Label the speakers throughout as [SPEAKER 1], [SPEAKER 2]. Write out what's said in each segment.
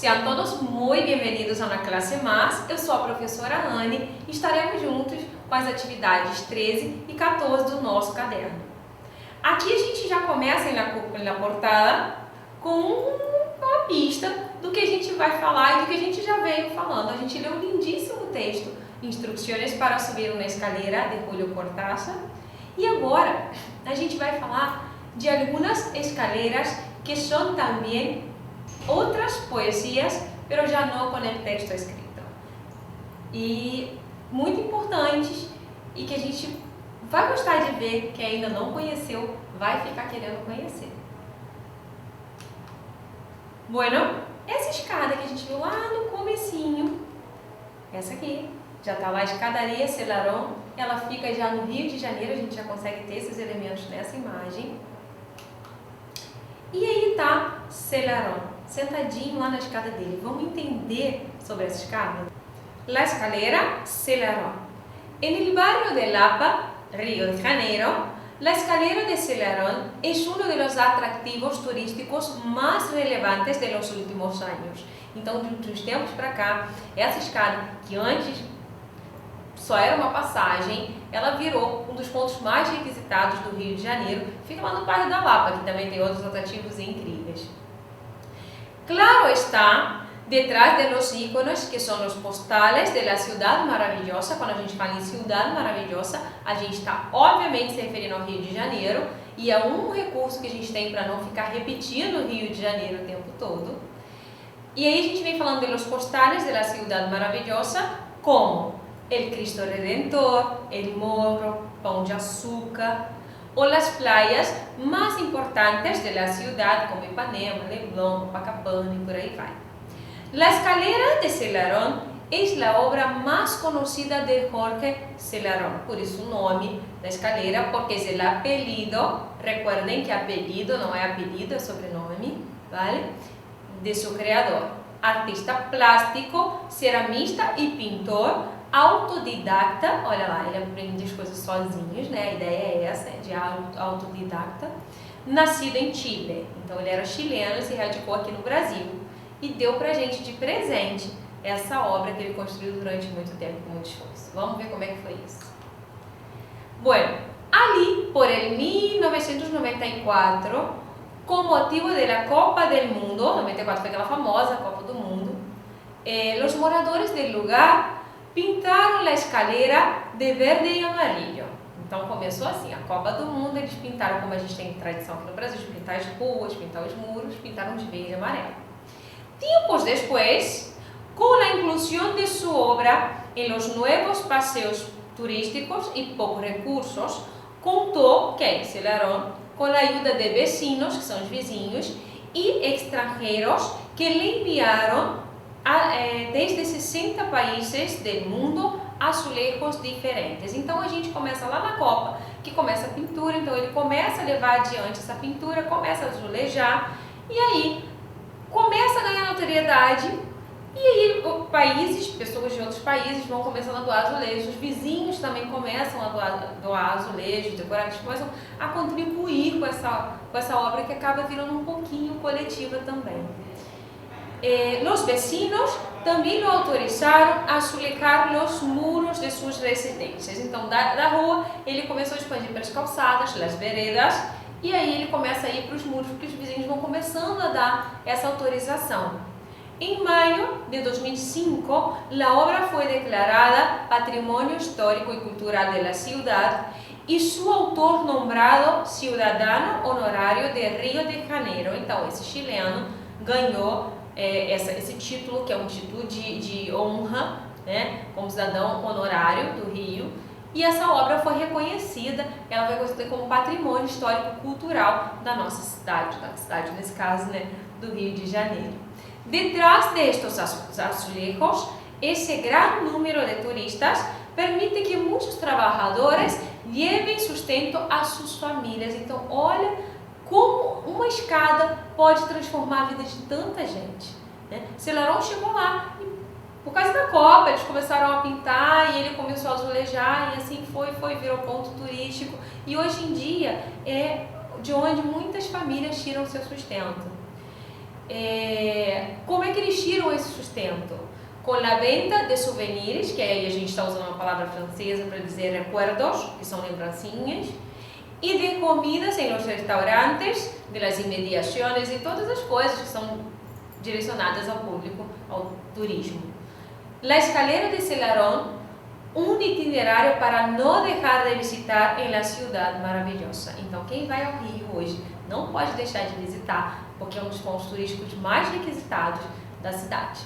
[SPEAKER 1] Sejam todos muito bem-vindos a uma classe mais. Eu sou a professora Anne e estaremos juntos com as atividades 13 e 14 do nosso caderno. Aqui a gente já começa na portada com uma pista do que a gente vai falar e do que a gente já veio falando. A gente leu um lindíssimo texto, Instruções para subir uma escalera, de Julio Cortázar. E agora a gente vai falar de algumas escaleras que são também outras poesias, mas já não com o texto escrito. E muito importantes e que a gente vai gostar de ver, que ainda não conheceu, vai ficar querendo conhecer. Bueno, essa escada que a gente viu lá no comecinho, essa aqui, já está lá a escadaria Selarón, ela fica já no Rio de Janeiro, a gente já consegue ter esses elementos nessa imagem. E aí está Selarón, sentadinho lá na escada dele. Vamos entender sobre essa escada? La escalera Selarón. En el barrio de Lapa, Río de Janeiro, la escalera de Selarón es uno de los atractivos turísticos más relevantes de los últimos años. Então, de uns tempos para cá, essa escada, que antes só era uma passagem, ela virou um dos pontos mais requisitados do Rio de Janeiro. Fica lá no bairro da Lapa, que também tem outros atrativos incríveis. Claro está, detrás de los íconos, que são os postales de la ciudad maravillosa. Quando a gente fala em cidade maravilhosa, a gente está obviamente se referindo ao Rio de Janeiro, e é um recurso que a gente tem para não ficar repetindo o Rio de Janeiro o tempo todo. E aí a gente vem falando de los postales de la ciudad maravillosa, como el Cristo Redentor, el Morro, Pão de Açúcar, ou las playas más importantes de la ciudad, como Ipanema, Leblon, Copacabana y por ahí vai. La escalera de Selarón es la obra más conocida de Jorge Selarón, por isso o nome da escalera, porque es el apelido, recuerden que apelido não é apelido, é sobrenome, vale? De su creador, artista plástico, ceramista e pintor, autodidacta. Olha lá, ele aprende as coisas sozinhos, né? A ideia é essa, de autodidacta. Nascido em Chile, então ele era chileno e se radicou aqui no Brasil e deu pra gente de presente essa obra que ele construiu durante muito tempo, com muito esforço. Vamos ver como é que foi isso. Bueno, ali por el 1994, com motivo da Copa del Mundo, 94 foi aquela famosa Copa do Mundo, os moradores do lugar pintaram a escalera de verde e amarillo. Então começou assim, a Copa do Mundo, eles pintaram, como a gente tem tradição aqui no Brasil, de pintar as ruas, pintar os muros, pintaram de verde e amarelo. Tempos depois, com a inclusão de sua obra em los nuevos paseos turísticos e poucos recursos, contou que Selarón, com a ajuda de vecinos, que são os vizinhos, e estrangeiros que lhe enviaram desde 60 países do mundo azulejos diferentes. Então a gente começa lá na Copa, que começa a pintura, então ele começa a levar adiante essa pintura, começa a azulejar, e aí começa a ganhar notoriedade, e aí países, pessoas de outros países vão começando a doar azulejos, os vizinhos também começam a doar azulejos decorativos, começam a contribuir com essa obra que acaba virando um pouquinho coletiva também. Os vecinos também o autorizaram a azulejar os muros de suas residências. Então, da rua, ele começou a expandir para as calçadas, as veredas, e aí ele começa a ir para os muros, porque os vizinhos vão começando a dar essa autorização. Em maio de 2005, a obra foi declarada Patrimônio Histórico e Cultural da cidade e seu autor nombrado Cidadano Honorário de Rio de Janeiro. Então, esse chileno ganhou esse título, que é um título de honra, né, como cidadão honorário do Rio, e essa obra foi reconhecida, ela foi conhecida como patrimônio histórico-cultural da nossa cidade, nesse caso, né, do Rio de Janeiro. Detrás destes azulejos, esse grande número de turistas permite que muitos trabalhadores levem sustento a suas famílias. Então, olha como uma escada pode transformar a vida de tanta gente, né? Selarón chegou lá e, por causa da Copa, eles começaram a pintar e ele começou a azulejar e assim virou ponto turístico. E hoje em dia é de onde muitas famílias tiram seu sustento. como é que eles tiram esse sustento? Com a venda de souvenirs, que aí a gente está usando uma palavra francesa para dizer recuerdos, que são lembrancinhas, e de comidas em los restaurantes, de las inmediaciones e todas as coisas que são direcionadas ao público, ao turismo. La Escalera de Celarón, um itinerário para não deixar de visitar em la ciudad maravilhosa. Então, quem vai ao Rio hoje não pode deixar de visitar, porque é um dos pontos turísticos mais requisitados da cidade.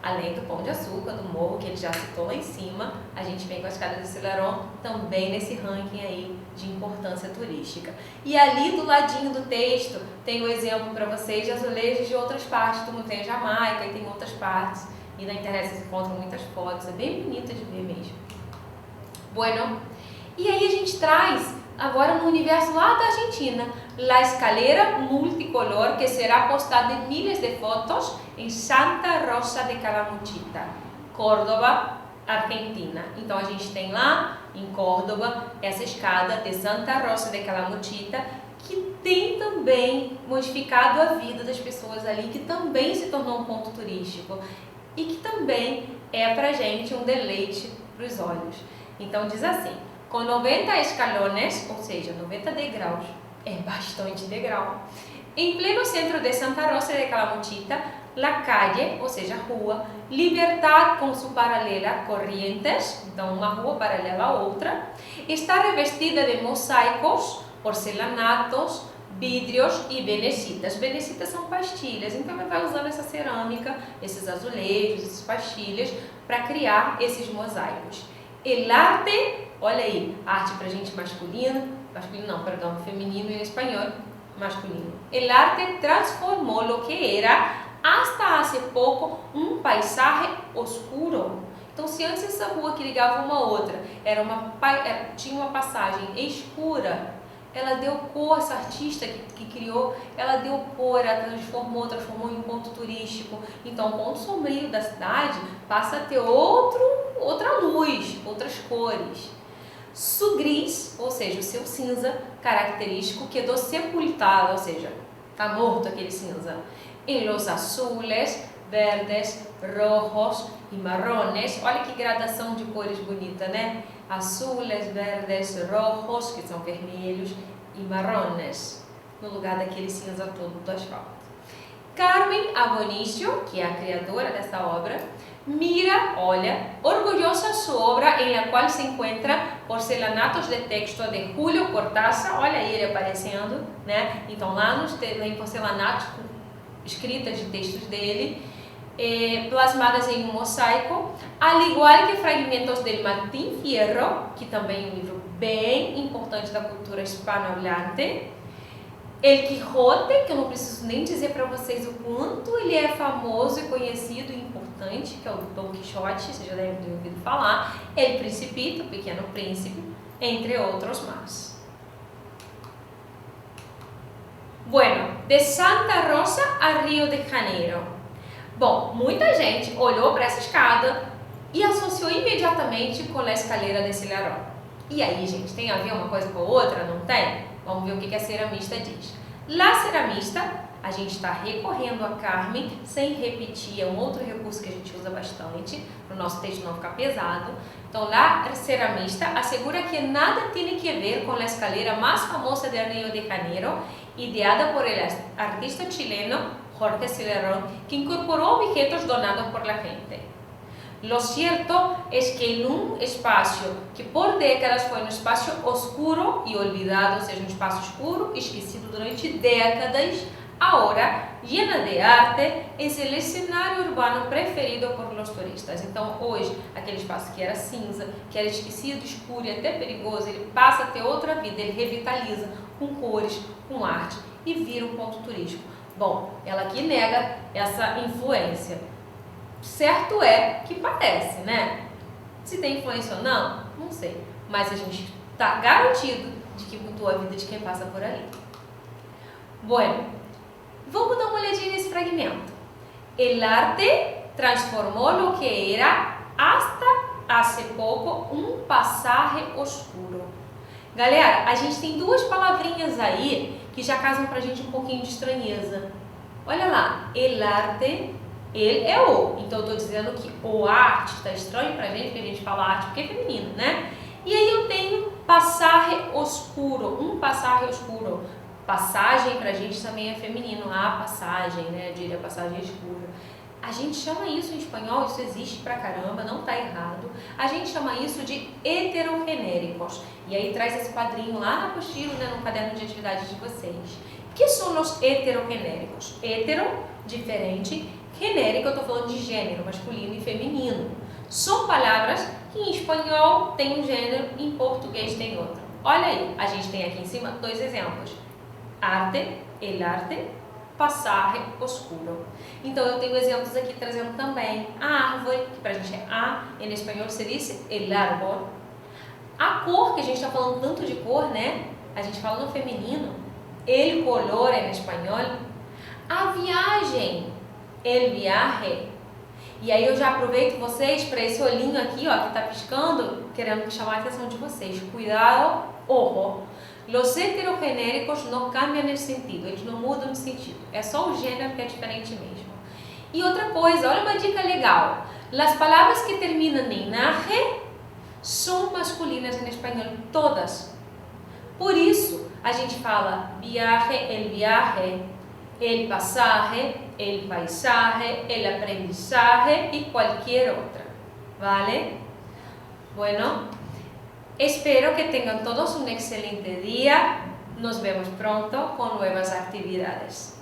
[SPEAKER 1] Além do Pão de Açúcar, do morro, que ele já citou lá em cima, a gente vem com a Escada de Celarón também nesse ranking aí de importância turística. E ali do ladinho do texto tem o exemplo para vocês de azulejos de outras partes do mundo. Tem a Jamaica e tem outras partes. E na internet vocês encontram muitas fotos, é bem bonita de ver mesmo. Bueno, e aí a gente traz agora no universo lá da Argentina, la escalera multicolor que será postada em milhares de fotos em Santa Rosa de Calamuchita, Córdoba, Argentina. Então a gente tem lá em Córdoba essa escada de Santa Rosa de Calamuchita que tem também modificado a vida das pessoas ali, que também se tornou um ponto turístico e que também é pra gente um deleite para os olhos. Então diz assim: com 90 escalones, ou seja, 90 degraus, é bastante degrau. Em pleno centro de Santa Rosa de Calamuchita, la calle, ou seja, rua, Libertad com sua paralela Corrientes, então uma rua paralela a outra, está revestida de mosaicos, porcelanatos, vidrios e venecitas. Venecitas são pastilhas, então ela vai usando essa cerâmica, esses azulejos, essas pastilhas, para criar esses mosaicos. El arte, olha aí, arte pra gente masculino não, perdão, feminino em espanhol, masculino. El arte transformó lo que era hasta hace poco um paisaje oscuro. Então, se antes essa rua que ligava uma a outra tinha uma passagem escura, ela deu cor, essa artista que criou, ela deu cor, ela transformou em um ponto turístico. Então, o ponto sombrio da cidade passa a ter outra luz, outras cores. Su gris, ou seja, o seu cinza característico, quedou sepultado, ou seja, está morto aquele cinza. Em los azules, verdes, rojos e marrones. Olha que gradação de cores bonita, né? Azules, verdes, rojos, que são vermelhos, e marrones, no lugar daquele cinza todo do asfalto. Carmen Agonisio, que é a criadora dessa obra, mira, olha, orgulhosa sua obra em la qual se encontra porcelanatos de texto de Julio Cortázar, olha aí ele aparecendo, né? Então lá em porcelanatos com escritas de textos dele, plasmadas em um mosaico, al igual que fragmentos del Martín Fierro, que também é um livro bem importante da cultura hispanohablante. El Quijote, que eu não preciso nem dizer para vocês o quanto ele é famoso e conhecido e importante, que é o Dom Quixote, vocês já devem ter ouvido falar. El Principito, o Pequeno Príncipe, entre outros mais. Bueno, de Santa Rosa a Rio de Janeiro. Bom, muita gente olhou para essa escada e associou imediatamente com a escalera de Celarón. E aí, gente, tem a ver uma coisa com a outra? Não tem? Vamos ver o que a ceramista diz. La ceramista, a gente está recorrendo a Carmen, sem repetir, é um outro recurso que a gente usa bastante, para o nosso texto não ficar pesado. Então, la ceramista assegura que nada tem que ver com a escalera mais famosa de Rio de Janeiro, ideada por el artista chileno Jorge Celarón, que incorporó objetos donados por la gente. Lo cierto es que en un espacio que por décadas foi um espaço oscuro e olvidado, ou seja, um espaço escuro e esquecido durante décadas, agora, llena de arte, é o escenário urbano preferido por los turistas. Então, hoje, aquele espaço que era cinza, que era esquecido, escuro e até perigoso, ele passa a ter outra vida, ele revitaliza com cores, com arte e vira um ponto turístico. Bom, ela aqui nega essa influência. Certo é que parece, né? Se tem influência ou não, não sei. Mas a gente está garantido de que mudou a vida de quem passa por ali. Bueno, vamos dar uma olhadinha nesse fragmento. El arte transformó lo que era hasta hace poco un pasaje oscuro. Galera, a gente tem duas palavrinhas aí que já causam pra gente um pouquinho de estranheza. Olha lá, el arte, ele é o. Então eu estou dizendo que o arte está estranho pra gente, que a gente fala arte porque é feminino, né? E aí eu tenho passare oscuro, um passare oscuro. Passagem pra gente também é feminino, a passagem, né? Eu diria passagem escura. A gente chama isso em espanhol, isso existe pra caramba, não tá errado. A gente chama isso de heterogenéricos. E aí traz esse quadrinho lá na apostila, né, no caderno de atividades de vocês. O que são os heterogenéricos? Hetero, diferente. Genérico, eu tô falando de gênero, masculino e feminino. São palavras que em espanhol tem um gênero, em português tem outro. Olha aí, a gente tem aqui em cima dois exemplos. Arte, el arte, passare oscuro. Então eu tenho exemplos aqui trazendo também a árvore, que pra gente é a, em espanhol se diz el árbol. A cor, que a gente está falando tanto de cor, né? A gente fala no feminino, el color em espanhol. A viagem, el viaje. E aí eu já aproveito vocês para esse olhinho aqui, ó, que tá piscando, querendo chamar a atenção de vocês. Cuidado, ojo. Los heterogenéricos não cambiam de sentido, eles não mudam de sentido. É só o gênero que é diferente mesmo. E outra coisa, olha uma dica legal. As palavras que terminam em naje são masculinas em espanhol, todas. Por isso, a gente fala viaje, el pasaje, el paisaje, el aprendizaje y cualquier otra. ¿Vale? Bueno, espero que tengan todos un excelente día. Nos vemos pronto con nuevas actividades.